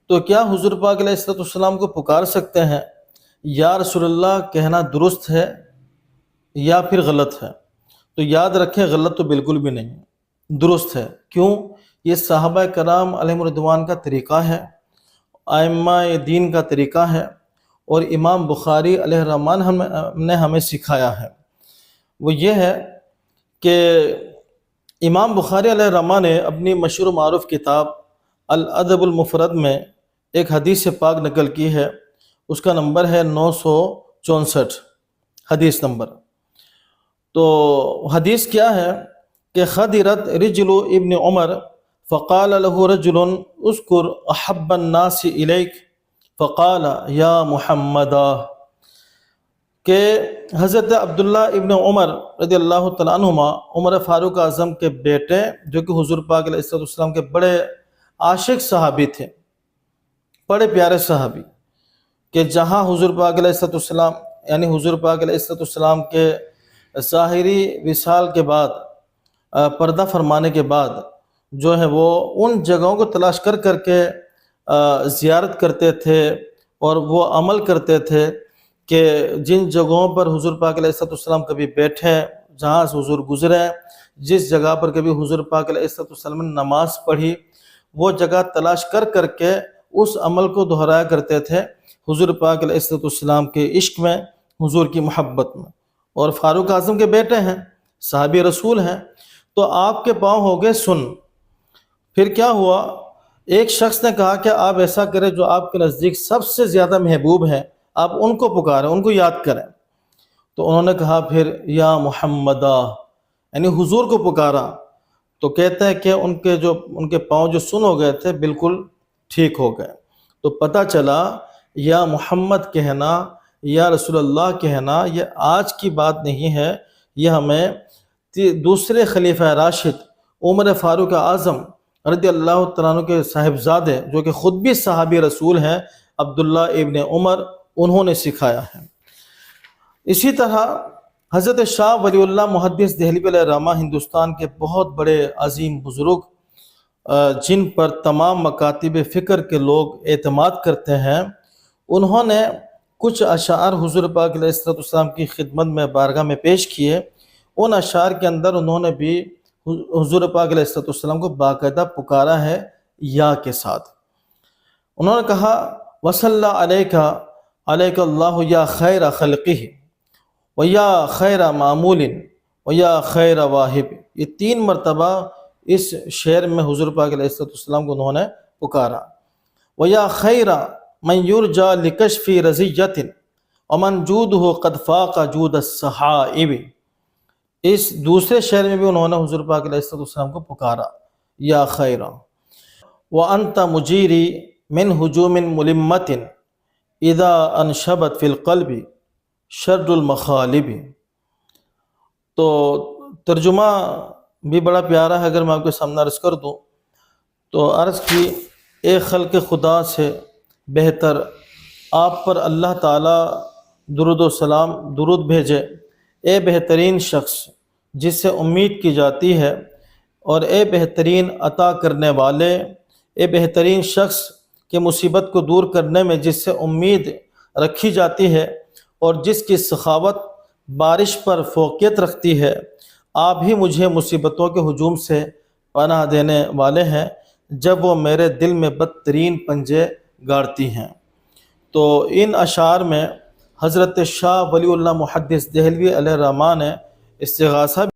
تو کیا حضور پاک علیہ الصلوۃ والسلام کو پکار سکتے ہیں؟ یا رسول اللہ کہنا درست ہے یا پھر غلط ہے؟ تو یاد رکھیں، غلط تو بالکل بھی نہیں ہے، درست ہے۔ کیوں؟ یہ صحابہ کرام علیہم رضوان کا طریقہ ہے، ائمہ دین کا طریقہ ہے، اور امام بخاری علیہ الرحمن نے ہمیں سکھایا ہے۔ وہ یہ ہے کہ امام بخاری علیہ الرحمن نے اپنی مشہور و معروف کتاب الادب المفرد میں ایک حدیث پاک نقل کی ہے، اس کا نمبر ہے 964 حدیث نمبر۔ تو حدیث کیا ہے کہ خدرت رجل ابن عمر فقال له رجل اذكر احب الناس الیک فقال یا محمد، کہ حضرت عبداللہ ابن عمر رضی اللہ تعالیٰ عنہما عمر فاروق اعظم کے بیٹے، جو کہ حضور پاک علیہ السلام کے بڑے عاشق صحابی تھے، بڑے پیارے صحابی، کہ جہاں حضور پاک علیہ السلام یعنی حضور پاک علیہ السلام کے ظاہری وصال کے بعد، پردہ فرمانے کے بعد جو ہے وہ ان جگہوں کو تلاش کر کر کے زیارت کرتے تھے اور وہ عمل کرتے تھے کہ جن جگہوں پر حضور پاک علیہ السلام کبھی بیٹھے، جہاں سے حضور گزرے، جس جگہ پر کبھی حضور پاک علیہ السلام نے نماز پڑھی، وہ جگہ تلاش کر کر کے اس عمل کو دہرایا کرتے تھے حضور پاک علیہ السلام کے عشق میں، حضور کی محبت میں۔ اور فاروق اعظم کے بیٹے ہیں، صحابی رسول ہیں، تو آپ کے پاؤں ہو گئے سن۔ پھر کیا ہوا؟ ایک شخص نے کہا کہ آپ ایسا کریں، جو آپ کے نزدیک سب سے زیادہ محبوب ہیں، آپ ان کو پکاریں، ان کو یاد کریں۔ تو انہوں نے کہا پھر یا محمدہ، یعنی حضور کو پکارا۔ تو کہتے ہیں کہ ان کے پاؤں جو سن ہو گئے تھے بالکل ٹھیک ہو گئے۔ تو پتہ چلا یا محمد کہنا، یا رسول اللہ کہنا، یہ آج کی بات نہیں ہے، یہ ہمیں دوسرے خلیفہ راشد عمر فاروق اعظم رضی اللہ تعالیٰ عنہ کے صاحبزادے، جو کہ خود بھی صحابی رسول ہیں، عبداللہ ابن عمر، انہوں نے سکھایا ہے۔ اسی طرح حضرت شاہ ولی اللہ محدث دہلوی علیہ الرحمہ ہندوستان کے بہت بڑے عظیم بزرگ، جن پر تمام مکاتب فکر کے لوگ اعتماد کرتے ہیں، انہوں نے کچھ اشعار حضور پاک علیہ السلام کی خدمت میں بارگاہ میں پیش کیے۔ ان اشعار کے اندر انہوں نے بھی حضور پاک علیہ السلام کو باقاعدہ پکارا ہے یا کے ساتھ۔ انہوں نے کہا وصلی علیک علیک اللہ یا خیر خلقہ ویا خیر معمول ویا خیر واہب، یہ 3 مرتبہ اس شعر میں حضور پاک علیہ السلام کو انہوں نے پکارا۔ ویا خیر من یرجا لکشف رضیۃ ومن جودہ قد فاق جود الصحائب، اس دوسرے شعر میں بھی انہوں نے حضور پاک علیہ السلام کو پکارا یا خیر۔ وانت مجیری من ہجوم ملمۃ اذا انشبت فی القلب شر المخالب۔ تو ترجمہ بھی بڑا پیارا ہے، اگر میں آپ کے سامنے عرض کر دوں تو عرض کی، اے خلق خدا سے بہتر آپ پر اللہ تعالیٰ درود و سلام درود بھیجے، اے بہترین شخص جس سے امید کی جاتی ہے، اور اے بہترین عطا کرنے والے، اے بہترین شخص کہ مصیبت کو دور کرنے میں جس سے امید رکھی جاتی ہے اور جس کی سخاوت بارش پر فوقیت رکھتی ہے، آپ ہی مجھے مصیبتوں کے ہجوم سے پناہ دینے والے ہیں جب وہ میرے دل میں بدترین پنجے گاڑتی ہیں۔ تو ان اشعار میں حضرت شاہ ولی اللہ محدث دہلوی علیہ الرحمہ نے استغاثہ